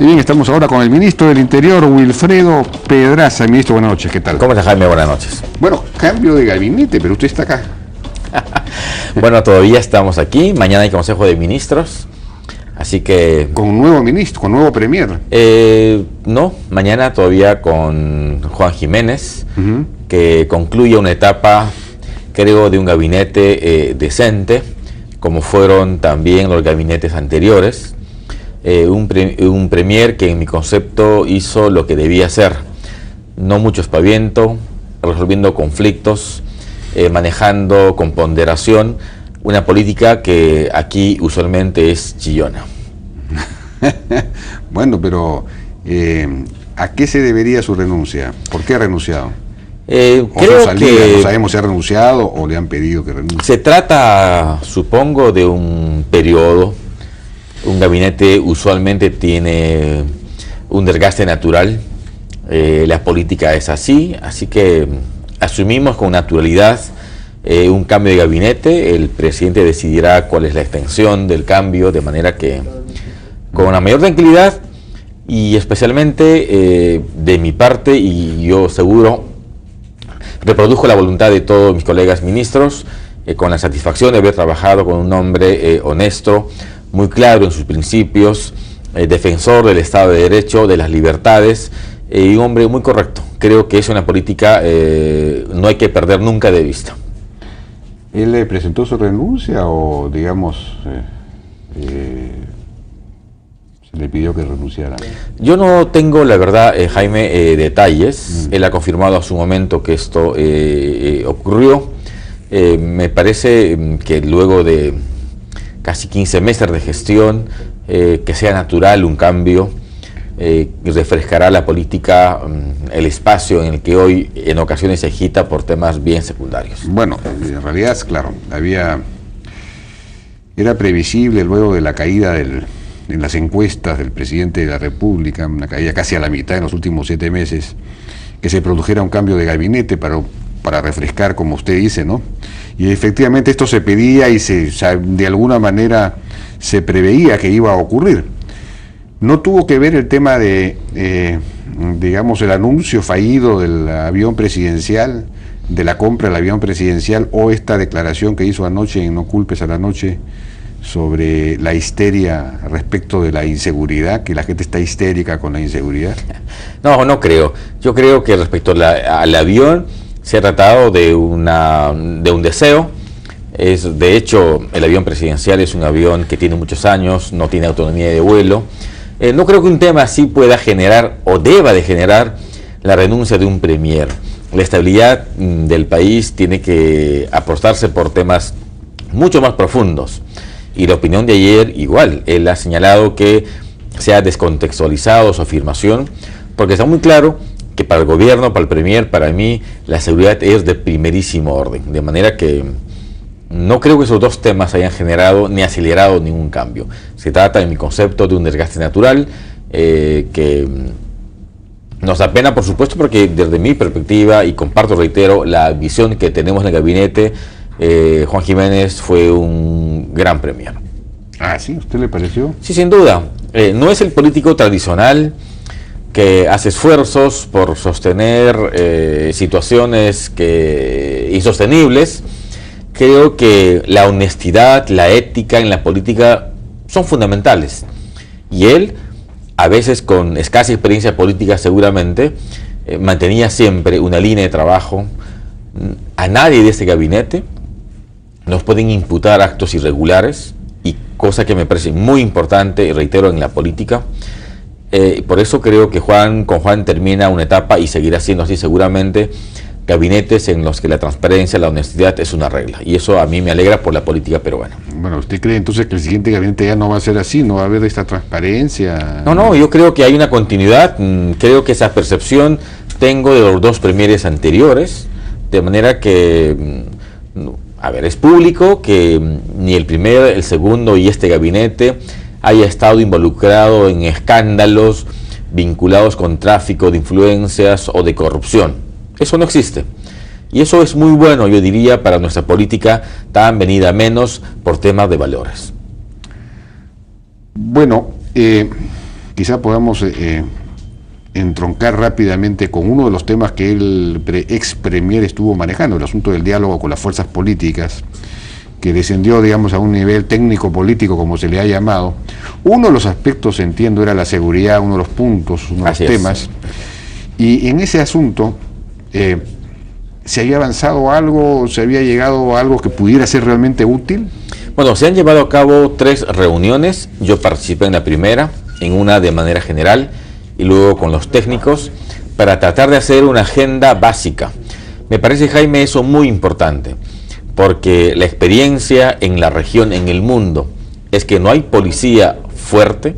Y bien, estamos ahora con el ministro del Interior, Wilfredo Pedraza. Ministro, buenas noches, ¿qué tal? ¿Cómo está, Jaime? Buenas noches. Bueno, cambio de gabinete, pero usted está acá. Bueno, todavía estamos aquí. Mañana hay Consejo de Ministros. Así que... Con un nuevo ministro, con nuevo premier. No, mañana todavía con Juan Jiménez, que concluye una etapa, creo, de un gabinete decente, como fueron también los gabinetes anteriores. Un premier que en mi concepto hizo lo que debía hacer. No mucho espaviento, resolviendo conflictos, manejando con ponderación una política que aquí usualmente es chillona. Bueno, pero ¿a qué se debería su renuncia? ¿Por qué ha renunciado? Creo que no sabemos si ha renunciado o le han pedido que renuncie. Se trata, supongo, de un periodo. Un gabinete usualmente tiene un desgaste natural. La política es así que asumimos con naturalidad un cambio de gabinete. El presidente decidirá cuál es la extensión del cambio, de manera que con la mayor tranquilidad y especialmente de mi parte, y yo seguro reproduzco la voluntad de todos mis colegas ministros, con la satisfacción de haber trabajado con un hombre honesto, muy claro en sus principios, defensor del Estado de Derecho, de las libertades, y un hombre muy correcto. Creo que es una política no hay que perder nunca de vista. ¿Él le presentó su renuncia o, digamos, se le pidió que renunciara? Yo no tengo, la verdad, Jaime, detalles. Él ha confirmado a su momento que esto ocurrió. Me parece que luego de casi 15 meses de gestión, que sea natural un cambio, refrescará la política, el espacio en el que hoy en ocasiones se agita por temas bien secundarios. Bueno, en realidad, claro, era previsible luego de la caída en las encuestas del presidente de la República, una caída casi a la mitad en los últimos 7 meses, que se produjera un cambio de gabinete para refrescar, como usted dice, ¿no? Y efectivamente esto se pedía y de alguna manera se preveía que iba a ocurrir. ¿No tuvo que ver el tema de, digamos, el anuncio fallido del avión presidencial, de la compra del avión presidencial, o esta declaración que hizo anoche en No Culpes a la Noche sobre la histeria respecto de la inseguridad, que la gente está histérica con la inseguridad? No creo. Yo creo que respecto al avión se ha tratado de un deseo. De hecho, el avión presidencial es un avión que tiene muchos años, no tiene autonomía de vuelo. No creo que un tema así pueda generar o deba de generar la renuncia de un premier. La estabilidad del país tiene que apostarse por temas mucho más profundos. Y la opinión de ayer igual. Él ha señalado que se ha descontextualizado su afirmación, porque está muy claro que para el gobierno, para el premier, para mí, la seguridad es de primerísimo orden. De manera que no creo que esos dos temas hayan generado ni acelerado ningún cambio. Se trata, en mi concepto, de un desgaste natural que nos da pena, por supuesto, porque desde mi perspectiva, y comparto, reitero, la visión que tenemos en el gabinete, Juan Jiménez fue un gran premier. Ah, ¿sí? ¿Usted le pareció? Sí, sin duda. No es el político tradicional que hace esfuerzos por sostener situaciones insostenibles. Creo que la honestidad, la ética en la política son fundamentales. Y él, a veces con escasa experiencia política seguramente, mantenía siempre una línea de trabajo. A nadie de este gabinete nos pueden imputar actos irregulares, y cosa que me parece muy importante, y reitero, en la política. Por eso creo que con Juan termina una etapa, y seguirá siendo así seguramente, gabinetes en los que la transparencia, la honestidad es una regla, y eso a mí me alegra por la política peruana. Bueno, ¿usted cree entonces que el siguiente gabinete ya no va a ser así, no va a haber esta transparencia? No, yo creo que hay una continuidad. Creo que esa percepción tengo de los dos premieres anteriores, de manera que, es público que ni el primero, el segundo y este gabinete haya estado involucrado en escándalos vinculados con tráfico de influencias o de corrupción. Eso no existe. Y eso es muy bueno, yo diría, para nuestra política tan venida menos por temas de valores. Bueno, quizá podamos entroncar rápidamente con uno de los temas que el ex premier estuvo manejando, el asunto del diálogo con las fuerzas políticas, que descendió, digamos, a un nivel técnico-político, como se le ha llamado. Uno de los aspectos, entiendo, era la seguridad, uno de los puntos, uno de los temas. Y en ese asunto, ¿se había avanzado algo, se había llegado a algo que pudiera ser realmente útil? Bueno, se han llevado a cabo 3 reuniones. Yo participé en la primera, en una de manera general, y luego con los técnicos, para tratar de hacer una agenda básica. Me parece, Jaime, eso muy importante, porque la experiencia en la región, en el mundo, es que no hay policía fuerte,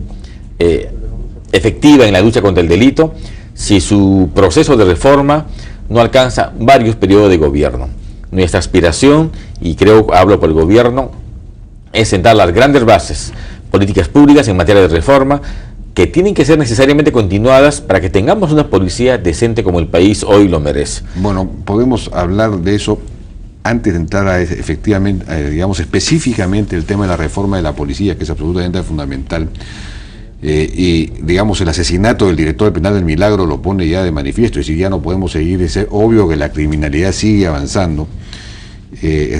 efectiva en la lucha contra el delito, si su proceso de reforma no alcanza varios periodos de gobierno. Nuestra aspiración, y creo hablo por el gobierno, es sentar las grandes bases, políticas públicas en materia de reforma, que tienen que ser necesariamente continuadas para que tengamos una policía decente como el país hoy lo merece. Bueno, podemos hablar de eso antes de entrar a efectivamente, digamos, específicamente el tema de la reforma de la policía, que es absolutamente fundamental. Y digamos, el asesinato del director del penal del Milagro lo pone ya de manifiesto, y si ya no podemos seguir, es obvio que la criminalidad sigue avanzando,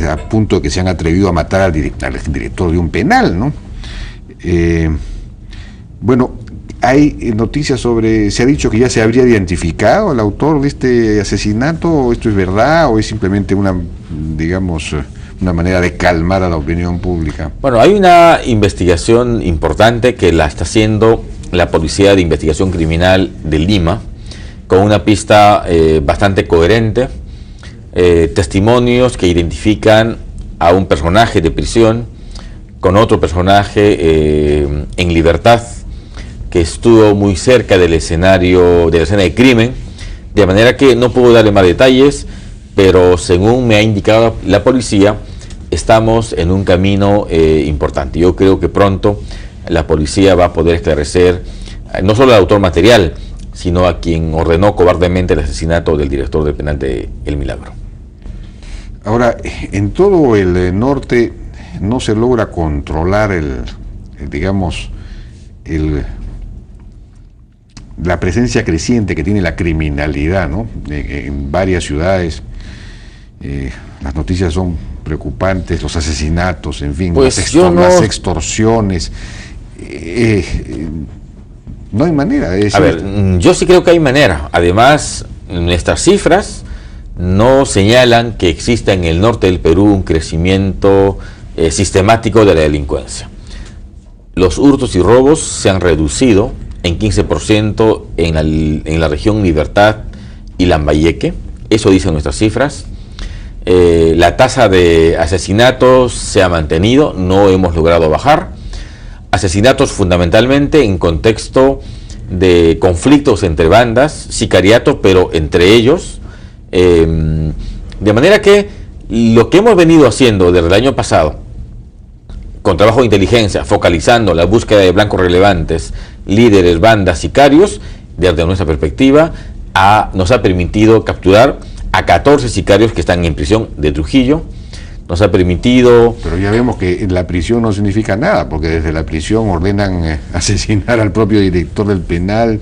a punto de que se han atrevido a matar al director de un penal, ¿no? Bueno, hay noticias sobre, se ha dicho que ya se habría identificado al autor de este asesinato, ¿o esto es verdad, o es simplemente una, digamos, una manera de calmar a la opinión pública? Bueno, hay una investigación importante que la está haciendo la Policía de Investigación Criminal de Lima, con una pista bastante coherente, testimonios que identifican a un personaje de prisión con otro personaje en libertad, que estuvo muy cerca del escenario, de la escena de crimen, de manera que no puedo darle más detalles, pero según me ha indicado la policía, estamos en un camino importante. Yo creo que pronto la policía va a poder esclarecer no solo al autor material, sino a quien ordenó cobardemente el asesinato del director del penal de El Milagro. Ahora, en todo el norte no se logra controlar digamos, la presencia creciente que tiene la criminalidad, ¿no? En varias ciudades. Las noticias son preocupantes, los asesinatos, en fin, pues las extorsiones. No hay manera de decir. A ver, yo sí creo que hay manera. Además, nuestras cifras no señalan que exista en el norte del Perú un crecimiento sistemático de la delincuencia. Los hurtos y robos se han reducido en 15% en la región Libertad y Lambayeque. Eso dicen nuestras cifras. La tasa de asesinatos se ha mantenido, no hemos logrado bajar. Asesinatos fundamentalmente en contexto de conflictos entre bandas, sicariato, pero entre ellos. De manera que lo que hemos venido haciendo desde el año pasado, con trabajo de inteligencia, focalizando la búsqueda de blancos relevantes, líderes, bandas, sicarios, desde nuestra perspectiva, nos ha permitido capturar a 14 sicarios que están en prisión de Trujillo. Nos ha permitido... Pero ya vemos que la prisión no significa nada, porque desde la prisión ordenan asesinar al propio director del penal.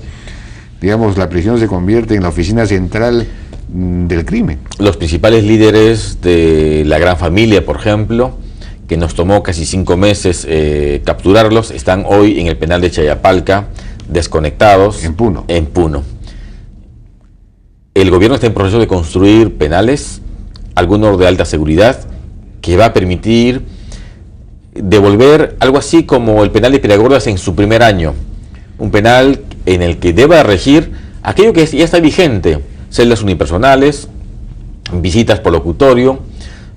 Digamos, la prisión se convierte en la oficina central del crimen. Los principales líderes de la Gran Familia, por ejemplo, que nos tomó casi 5 meses capturarlos, están hoy en el penal de Chayapalca, desconectados. En Puno. En Puno. El gobierno está en proceso de construir penales, algunos de alta seguridad, que va a permitir devolver algo así como el penal de Piragordas en su primer año. Un penal en el que deba regir aquello que ya está vigente: celdas unipersonales, visitas por locutorio,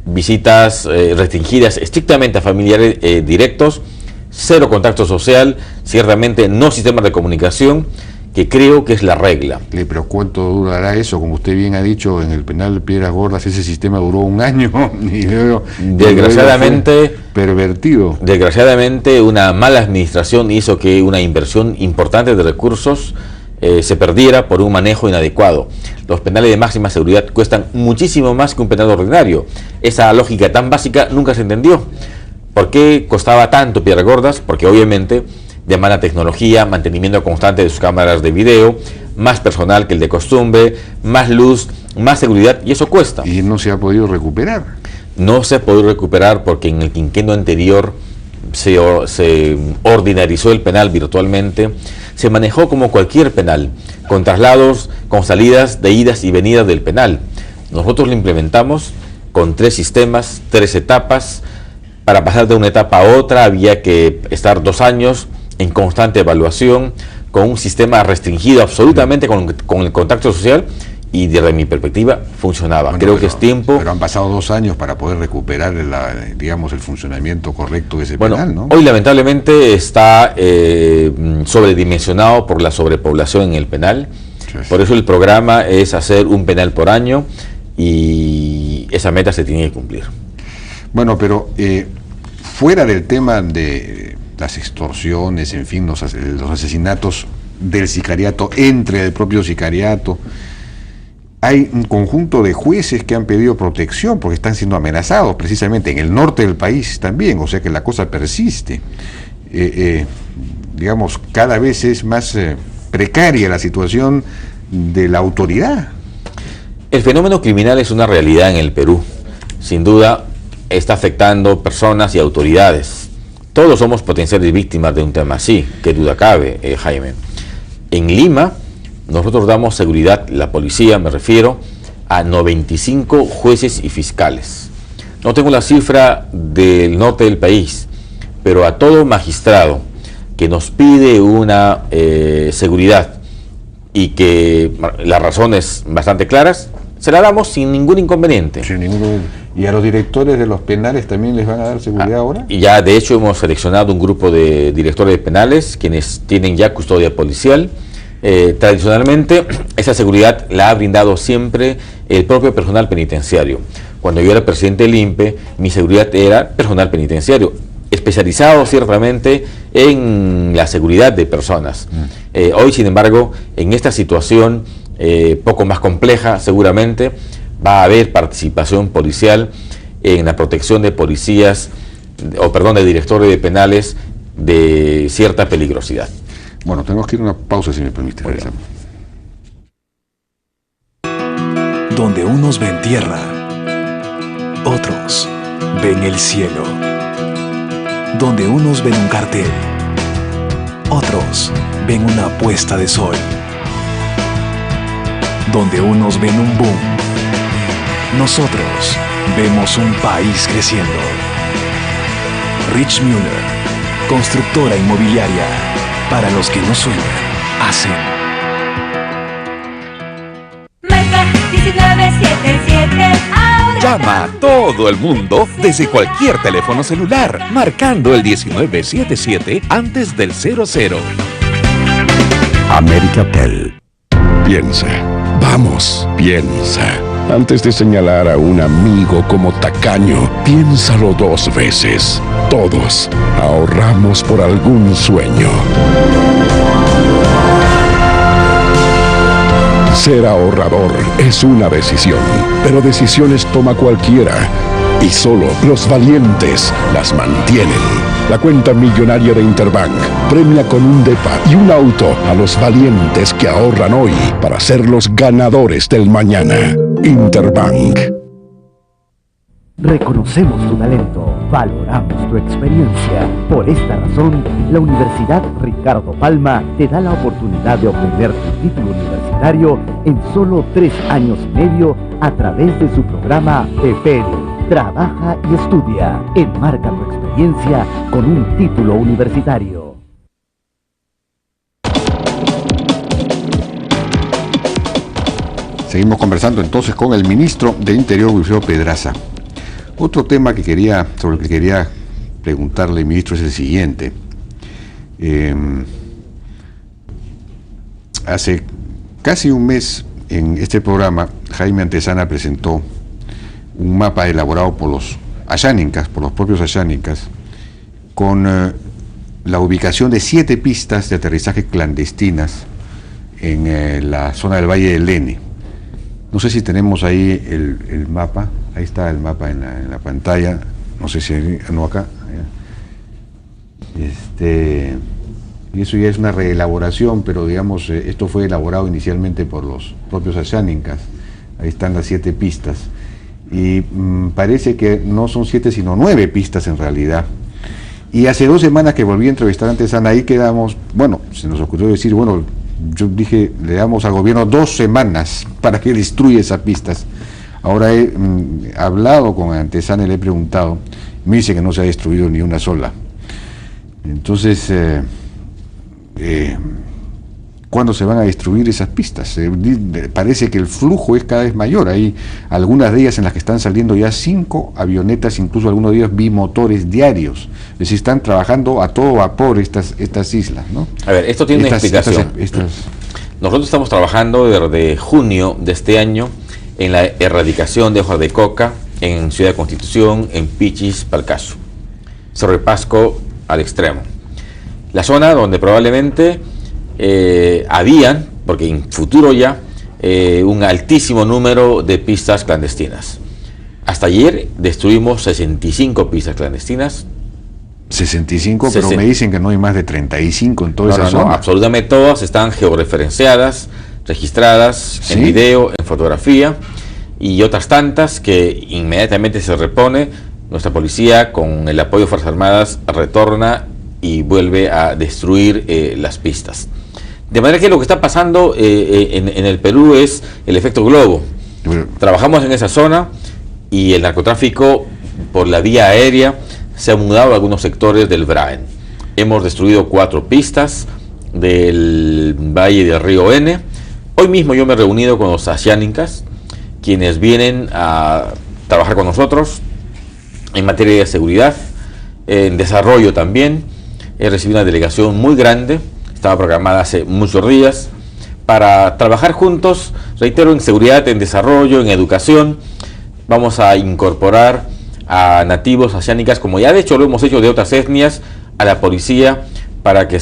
visitas restringidas estrictamente a familiares directos, cero contacto social, ciertamente no sistemas de comunicación, que creo que es la regla. Pero ¿cuánto durará eso? Como usted bien ha dicho, en el penal de Piedras Gordas ese sistema duró 1 año y luego, desgraciadamente, pervertido. Desgraciadamente, una mala administración hizo que una inversión importante de recursos se perdiera por un manejo inadecuado. Los penales de máxima seguridad cuestan muchísimo más que un penal ordinario. Esa lógica tan básica nunca se entendió. ¿Por qué costaba tanto Piedras Gordas? Porque obviamente de mala tecnología, mantenimiento constante de sus cámaras de video, más personal que el de costumbre, más luz, más seguridad, y eso cuesta. Y no se ha podido recuperar. No se ha podido recuperar porque en el quinquenio anterior se ordinarizó el penal virtualmente, se manejó como cualquier penal, con traslados, con salidas de idas y venidas del penal. Nosotros lo implementamos con 3 sistemas, 3 etapas. Para pasar de una etapa a otra había que estar 2 años en constante evaluación, con un sistema restringido absolutamente con el contacto social, y desde mi perspectiva funcionaba. Bueno, creo que es tiempo. Pero han pasado 2 años para poder recuperar digamos, el funcionamiento correcto de ese penal, ¿no? Hoy lamentablemente está sobredimensionado por la sobrepoblación en el penal. Sí. Por eso el programa es hacer un penal por año, y esa meta se tiene que cumplir. Bueno, pero fuera del tema de las extorsiones, en fin, los asesinatos del sicariato, entre el propio sicariato, hay un conjunto de jueces que han pedido protección porque están siendo amenazados precisamente en el norte del país también, o sea que la cosa persiste. Digamos, cada vez es más precaria la situación de la autoridad. El fenómeno criminal es una realidad en el Perú. Sin duda está afectando personas y autoridades. Todos somos potenciales víctimas de un tema así, qué duda cabe, Jaime. En Lima, nosotros damos seguridad, la policía me refiero, a 95 jueces y fiscales. No tengo la cifra del norte del país, pero a todo magistrado que nos pide una seguridad y que las razones bastante claras, se la damos sin ningún inconveniente. Sin ningún... ¿Y a los directores de los penales también les van a dar seguridad ahora? Y ya de hecho hemos seleccionado un grupo de directores de penales quienes tienen ya custodia policial. Tradicionalmente esa seguridad la ha brindado siempre el propio personal penitenciario. Cuando yo era presidente del INPE, mi seguridad era personal penitenciario, especializado ciertamente en la seguridad de personas. Hoy, sin embargo, en esta situación poco más compleja, seguramente va a haber participación policial en la protección de policías, de directores de penales de cierta peligrosidad. Bueno, tenemos que ir a una pausa, si me permite. Bueno. Donde unos ven tierra, otros ven el cielo. Donde unos ven un cartel, otros ven una puesta de sol. Donde unos ven un boom, nosotros vemos un país creciendo. Rich Müller, constructora inmobiliaria. Para los que no sueñan, hacen. Marca 1977 ahora. Llama a todo el mundo desde cualquier teléfono celular, marcando el 1977 antes del 00. Americatel. Piensa, vamos, piensa. Antes de señalar a un amigo como tacaño, piénsalo 2 veces. Todos ahorramos por algún sueño. Ser ahorrador es una decisión, pero decisiones toma cualquiera. Y solo los valientes las mantienen. La cuenta millonaria de Interbank premia con un depa y un auto a los valientes que ahorran hoy para ser los ganadores del mañana. Interbank. Reconocemos tu talento, valoramos tu experiencia. Por esta razón, la Universidad Ricardo Palma te da la oportunidad de obtener tu título universitario en solo 3 años y medio a través de su programa PPL. Trabaja y estudia. Enmarca tu experiencia con un título universitario. Seguimos conversando entonces con el ministro de Interior, Wilfredo Pedraza. Otro tema sobre el que quería preguntarle, ministro, es el siguiente. Hace casi un mes en este programa, Jaime Antezana presentó un mapa elaborado por los ayánicas, por los propios ayánicas, con la ubicación de 7 pistas de aterrizaje clandestinas en la zona del Valle del Lene. No sé si tenemos ahí el mapa. Ahí está el mapa en la pantalla. No sé si no acá. y eso ya es una reelaboración, pero digamos, esto fue elaborado inicialmente por los propios Asháninkas. Ahí están las 7 pistas. Y parece que no son 7 sino 9 pistas en realidad. Y hace 2 semanas que volví a entrevistar a Antesana, ahí quedamos, bueno, se nos ocurrió decir, bueno, yo dije, le damos al gobierno 2 semanas para que destruya esas pistas. Ahora he hablado con Antesana y le he preguntado, me dice que no se ha destruido ni una sola. Entonces, ¿cuándo se van a destruir esas pistas? Parece que el flujo es cada vez mayor. Hay algunas de ellas en las que están saliendo ya 5 avionetas, incluso algunos de ellos bimotores diarios. Es decir, están trabajando a todo vapor estas islas, ¿no? A ver, esto tiene una explicación. Nosotros estamos trabajando desde junio de este año en la erradicación de hojas de coca en Ciudad de Constitución, en Pichis, Palcacho, Cerro de Pasco al extremo. La zona donde probablemente habían, porque en futuro ya, un altísimo número de pistas clandestinas. Hasta ayer destruimos 65 pistas clandestinas. 65, pero me dicen que no hay más de 35 en toda esa zona. No, absolutamente todas están georreferenciadas, registradas, ¿sí?, en video, en fotografía, y otras tantas que inmediatamente se repone. Nuestra policía, con el apoyo de Fuerzas Armadas, retorna y vuelve a destruir las pistas. De manera que lo que está pasando en el Perú es el efecto globo. Trabajamos en esa zona y el narcotráfico por la vía aérea se ha mudado a algunos sectores del Braen. Hemos destruido 4 pistas del Valle del Río N. Hoy mismo yo me he reunido con los Asháninkas, quienes vienen a trabajar con nosotros en materia de seguridad, en desarrollo también. He recibido una delegación muy grande, estaba programada hace muchos días, para trabajar juntos, reitero, en seguridad, en desarrollo, en educación. Vamos a incorporar a nativos Asháninkas, como ya de hecho lo hemos hecho de otras etnias, a la policía, para que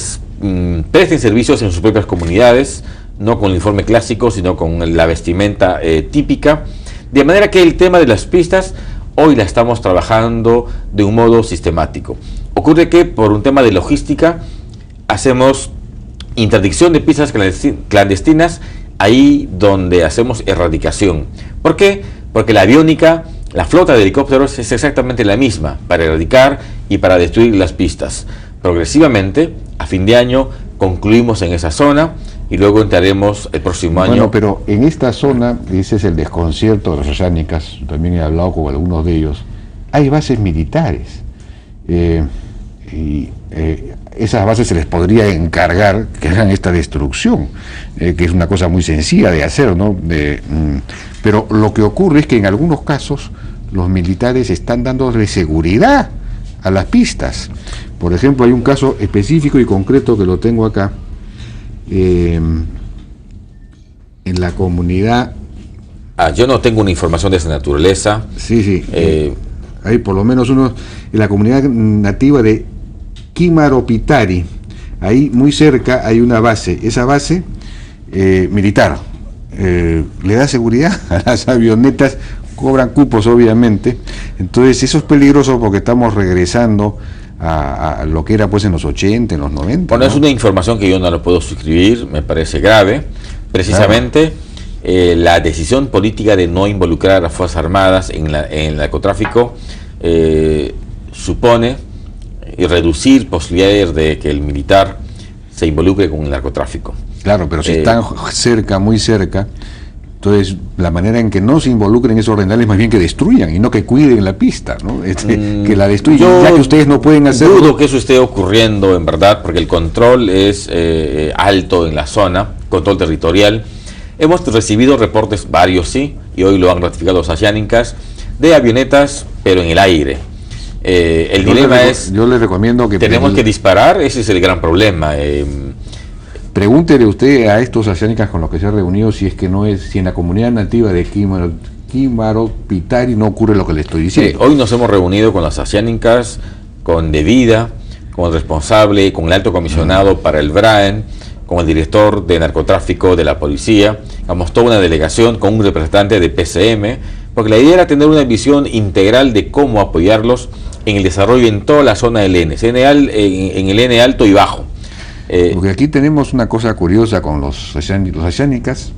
presten servicios en sus propias comunidades, no con el uniforme clásico, sino con la vestimenta típica. De manera que el tema de las pistas hoy la estamos trabajando de un modo sistemático. Ocurre que por un tema de logística hacemos interdicción de pistas clandestinas ahí donde hacemos erradicación. ¿Por qué? Porque la aviónica, la flota de helicópteros es exactamente la misma para erradicar y para destruir las pistas. Progresivamente, a fin de año, concluimos en esa zona y luego entraremos el próximo año. Bueno, pero en esta zona, ese es el desconcierto de los Asháninkas, también he hablado con algunos de ellos, hay bases militares. Esas bases se les podría encargar que hagan esta destrucción, que es una cosa muy sencilla de hacer, ¿no? Pero lo que ocurre es que en algunos casos los militares están dándole seguridad a las pistas. Por ejemplo, hay un caso específico y concreto que lo tengo acá, en la comunidad. Yo no tengo una información de esa naturaleza. Sí. Hay por lo menos uno en la comunidad nativa de Quimaropitari. Ahí muy cerca hay una base. Esa base militar le da seguridad a las avionetas, cobran cupos obviamente. Entonces eso es peligroso porque estamos regresando a lo que era pues en los 80, en los 90. Bueno, ¿no? Es una información que yo no lo puedo suscribir, me parece grave. Precisamente la decisión política de no involucrar a las Fuerzas Armadas en el narcotráfico supone reducir posibilidades de que el militar se involucre con el narcotráfico. Claro, pero si están cerca, muy cerca, entonces la manera en que no se involucren esos renales más bien que destruyan y no que cuiden la pista, ¿no? Que la destruyan, ya que ustedes no pueden hacerlo. Dudo que eso esté ocurriendo en verdad, porque el control es alto en la zona, control territorial. Hemos recibido reportes, varios sí, y hoy lo han ratificado los Asháninkas, de avionetas, pero en el aire. El dilema es, yo le recomiendo que tenemos que disparar, ese es el gran problema. Pregúntele usted a estos Asháninkas con los que se ha reunido si es que no es, si en la comunidad nativa de Quimaropitari no ocurre lo que le estoy diciendo. Hoy nos hemos reunido con las Asháninkas, con De Vida, con el responsable, con el alto comisionado para el Braen, con el director de narcotráfico de la policía. Vamos toda una delegación con un representante de PCM, porque la idea era tener una visión integral de cómo apoyarlos en el desarrollo en toda la zona del N, en el N alto y bajo. Porque aquí tenemos una cosa curiosa con los ayánicas.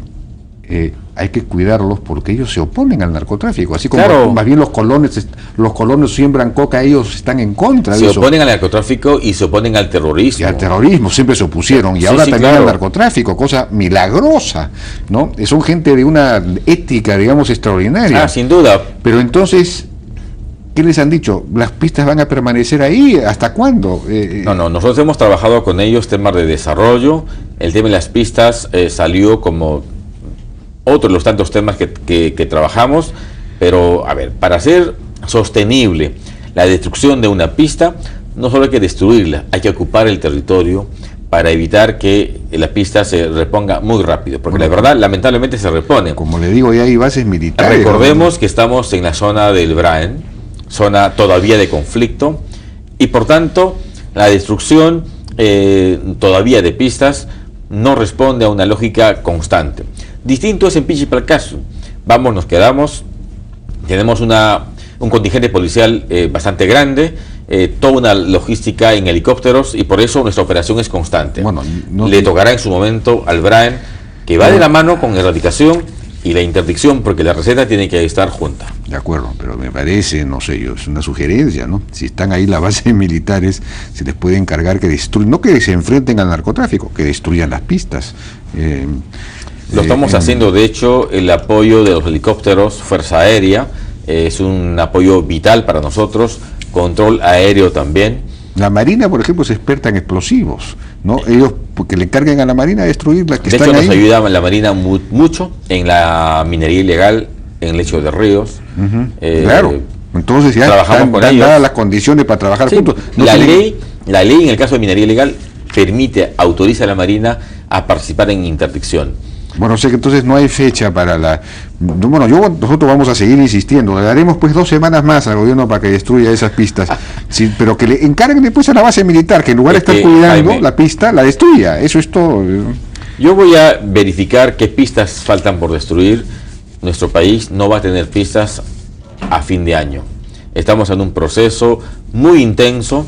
Hay que cuidarlos porque ellos se oponen al narcotráfico, así como claro, más bien los colonos siembran coca, ellos están en contra de eso. Se oponen al narcotráfico y se oponen al terrorismo. Y al terrorismo siempre se opusieron, y sí, ahora sí, también claro, al narcotráfico, cosa milagrosa, ¿no? Son gente de una ética, digamos, extraordinaria. Sin duda. Pero entonces, ¿qué les han dicho? ¿Las pistas van a permanecer ahí? ¿Hasta cuándo? No, nosotros hemos trabajado con ellos temas de desarrollo. El tema de las pistas salió como otro de los tantos temas que trabajamos, pero a ver, para hacer sostenible la destrucción de una pista, no solo hay que destruirla, hay que ocupar el territorio para evitar que la pista se reponga muy rápido, porque la verdad, lamentablemente se repone. Como le digo, ya hay bases militares. Recordemos que estamos en la zona del Braen, zona todavía de conflicto, y por tanto, la destrucción todavía de pistas no responde a una lógica constante. Distinto es en Pichipalcasu. Vamos, nos quedamos, tenemos un contingente policial bastante grande, toda una logística en helicópteros, y por eso nuestra operación es constante. Bueno, le tocará en su momento al Braen, que va de la mano con erradicación y la interdicción, porque la receta tiene que estar junta. De acuerdo, pero me parece, no sé yo, es una sugerencia, ¿no? Si están ahí las bases militares, se les puede encargar que destruyan, no que se enfrenten al narcotráfico, que destruyan las pistas. Lo estamos haciendo, de hecho, el apoyo de los helicópteros, Fuerza Aérea, es un apoyo vital para nosotros, control aéreo también. La Marina, por ejemplo, es experta en explosivos, ¿no? Ellos, porque le encargan a la Marina destruir las que de están hecho, ahí. nos ayuda la Marina mucho en la minería ilegal, en el lecho de ríos. Claro, entonces ya trabajamos están con ellos. dadas las condiciones para trabajar juntos. No la tienen... ley en el caso de minería ilegal autoriza a la Marina a participar en interdicción. Bueno, sé que entonces no hay fecha para la... Bueno, nosotros vamos a seguir insistiendo. Le daremos pues 2 semanas más al gobierno para que destruya esas pistas. Sí, pero que le encarguen después a la base militar, que en lugar de estar cuidando Jaime, la pista, la destruya. Eso es todo. Yo voy a verificar qué pistas faltan por destruir. Nuestro país no va a tener pistas a fin de año. Estamos en un proceso muy intenso.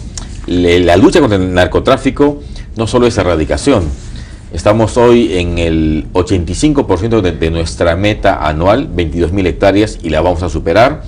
La lucha contra el narcotráfico no solo es erradicación. Estamos hoy en el 85% de nuestra meta anual, 22.000 hectáreas, y la vamos a superar.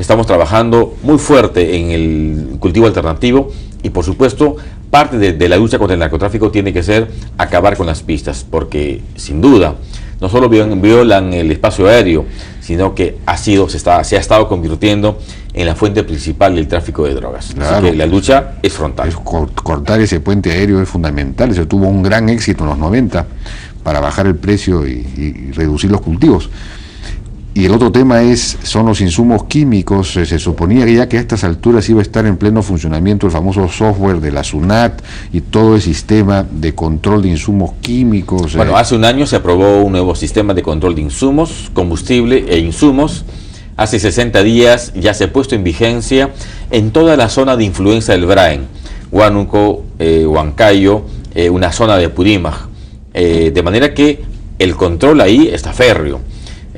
Estamos trabajando muy fuerte en el cultivo alternativo y, por supuesto, parte de la lucha contra el narcotráfico tiene que ser acabar con las pistas, porque, sin duda, no solo violan el espacio aéreo, sino que se ha estado convirtiendo en la fuente principal del tráfico de drogas. Claro. Así que la lucha es frontal. Cortar ese puente aéreo es fundamental. Se tuvo un gran éxito en los 90 para bajar el precio y reducir los cultivos. Y el otro tema son los insumos químicos. Se suponía que ya que a estas alturas iba a estar en pleno funcionamiento el famoso software de la SUNAT y todo el sistema de control de insumos químicos. Bueno, hace un año se aprobó un nuevo sistema de control de insumos, combustible e insumos. Hace 60 días ya se ha puesto en vigencia en toda la zona de influencia del Braen, Huánuco, Huancayo, una zona de Purímac. De manera que el control ahí está férreo.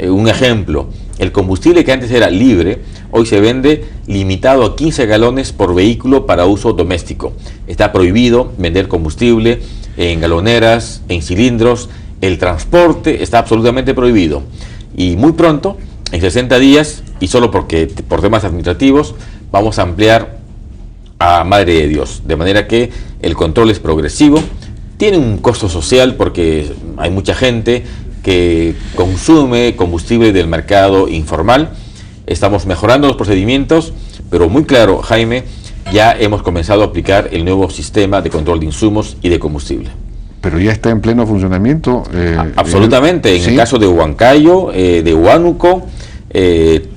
Un ejemplo, el combustible que antes era libre, hoy se vende limitado a 15 galones por vehículo para uso doméstico. Está prohibido vender combustible en galoneras, en cilindros. El transporte está absolutamente prohibido. Y muy pronto, en 60 días, y solo por temas administrativos, vamos a ampliar a Madre de Dios. De manera que el control es progresivo. Tiene un costo social porque hay mucha gente que consume combustible del mercado informal. Estamos mejorando los procedimientos, pero muy claro, Jaime, ya hemos comenzado a aplicar el nuevo sistema de control de insumos y de combustible. Pero ya está en pleno funcionamiento. Absolutamente, en el caso de Huancayo, de Huánuco,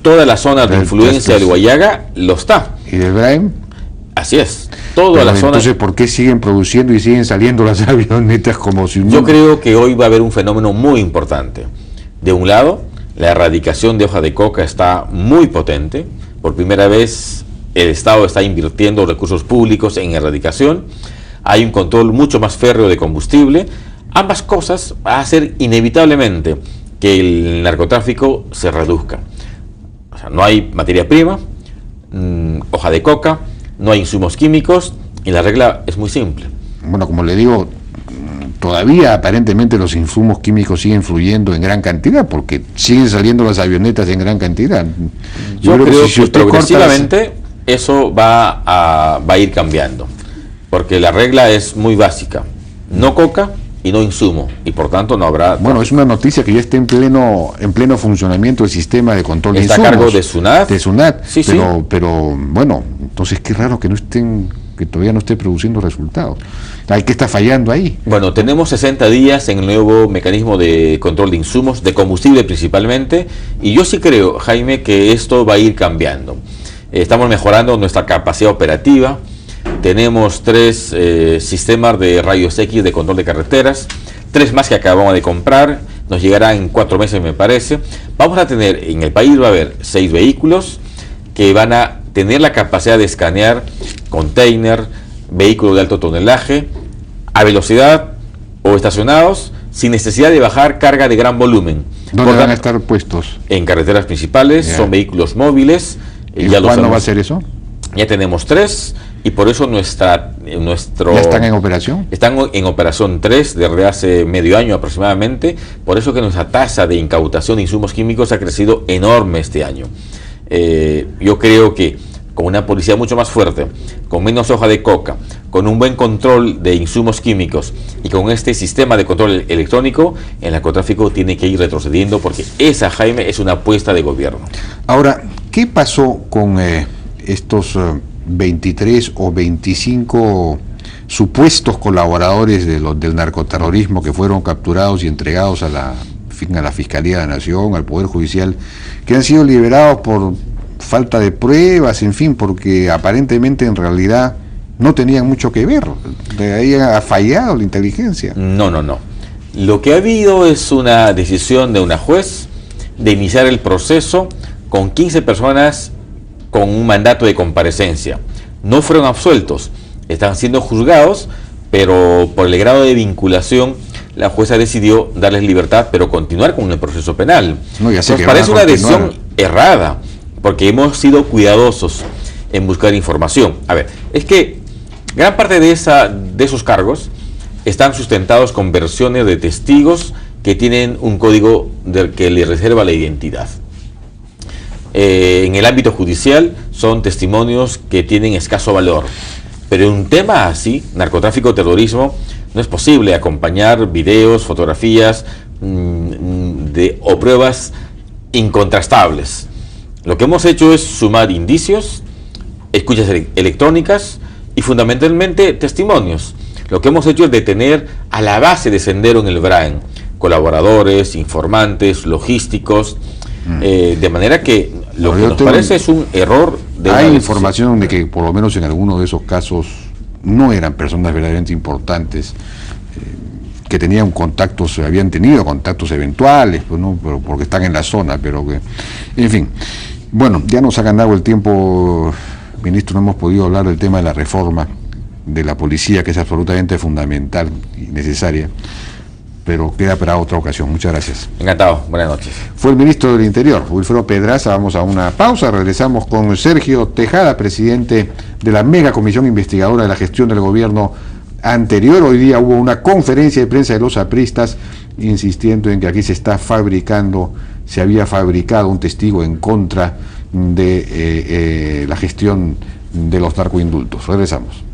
toda la zona de influencia de Huallaga lo está. ¿Y del Braen? Así es, toda la zona. Entonces, ¿por qué siguen produciendo y siguen saliendo las avionetas como si... Yo creo que hoy va a haber un fenómeno muy importante. De un lado, la erradicación de hoja de coca está muy potente. Por primera vez, el Estado está invirtiendo recursos públicos en erradicación. Hay un control mucho más férreo de combustible. Ambas cosas van a hacer inevitablemente que el narcotráfico se reduzca. O sea, no hay materia prima, hoja de coca, no hay insumos químicos, y la regla es muy simple. bueno, como le digo, todavía aparentemente los insumos químicos siguen fluyendo en gran cantidad, porque siguen saliendo las avionetas en gran cantidad. Yo creo que si usted progresivamente eso va a ir cambiando, porque la regla es muy básica: no coca y no insumo, y por tanto no habrá... Bueno, es una noticia que ya está en pleno funcionamiento el sistema de control de insumos. Está a cargo de SUNAT. De SUNAT, sí, pero bueno, entonces qué raro que que todavía no esté produciendo resultados. ¿Qué está fallando ahí? Bueno, tenemos 60 días en el nuevo mecanismo de control de insumos, de combustible principalmente, y yo sí creo, Jaime, que esto va a ir cambiando. Estamos mejorando nuestra capacidad operativa. Tenemos 3 sistemas de rayos X de control de carreteras, 3 más que acabamos de comprar, nos llegará en 4 meses me parece. Vamos a tener, en el país va a haber 6 vehículos que van a tener la capacidad de escanear container, vehículos de alto tonelaje, a velocidad o estacionados, sin necesidad de bajar carga de gran volumen. ¿Dónde van a estar puestos? En carreteras principales, son vehículos móviles. ¿Y cuándo va a ser eso? Ya tenemos 3 y por eso nuestro... ¿Ya están en operación? Están en operación 3 desde hace medio año aproximadamente, por eso que nuestra tasa de incautación de insumos químicos ha crecido enorme este año. Yo creo que con una policía mucho más fuerte, con menos hoja de coca, con un buen control de insumos químicos y con este sistema de control electrónico, el narcotráfico tiene que ir retrocediendo, porque esa, Jaime, es una apuesta de gobierno. Ahora, ¿qué pasó con estos 23 o 25 supuestos colaboradores del narcoterrorismo que fueron capturados y entregados a la Fiscalía de la Nación, al Poder Judicial, que han sido liberados por falta de pruebas, en fin, porque aparentemente en realidad no tenían mucho que ver? De ahí ha fallado la inteligencia. No. Lo que ha habido es una decisión de una juez de iniciar el proceso con 15 personas con un mandato de comparecencia. No fueron absueltos, están siendo juzgados, pero por el grado de vinculación la jueza decidió darles libertad, pero continuar con el proceso penal. No, ya sé. Nos parece una decisión errada, porque hemos sido cuidadosos en buscar información. A ver, es que gran parte de esos cargos están sustentados con versiones de testigos que tienen un código del que le reserva la identidad. En el ámbito judicial son testimonios que tienen escaso valor, pero en un tema así, narcotráfico, terrorismo, no es posible acompañar videos, fotografías o pruebas incontrastables. Lo que hemos hecho es sumar indicios, escuchas electrónicas y fundamentalmente testimonios. Lo que hemos hecho es detener a la base de Sendero en el Brain, colaboradores, informantes, logísticos, de manera que lo que nos parece es un error. Hay información de que por lo menos en algunos de esos casos no eran personas verdaderamente importantes, que tenían contactos, habían tenido contactos eventuales, pues no, pero porque están en la zona, pero que, en fin. Bueno, ya nos ha ganado el tiempo, ministro, no hemos podido hablar del tema de la reforma de la policía, que es absolutamente fundamental y necesaria, pero queda para otra ocasión. Muchas gracias. Encantado, buenas noches. Fue el ministro del Interior, Wilfredo Pedraza. Vamos a una pausa, regresamos con Sergio Tejada, presidente de la mega comisión investigadora de la gestión del gobierno anterior. Hoy día hubo una conferencia de prensa de los apristas insistiendo en que aquí se había fabricado un testigo en contra de la gestión de los narcoindultos. Regresamos.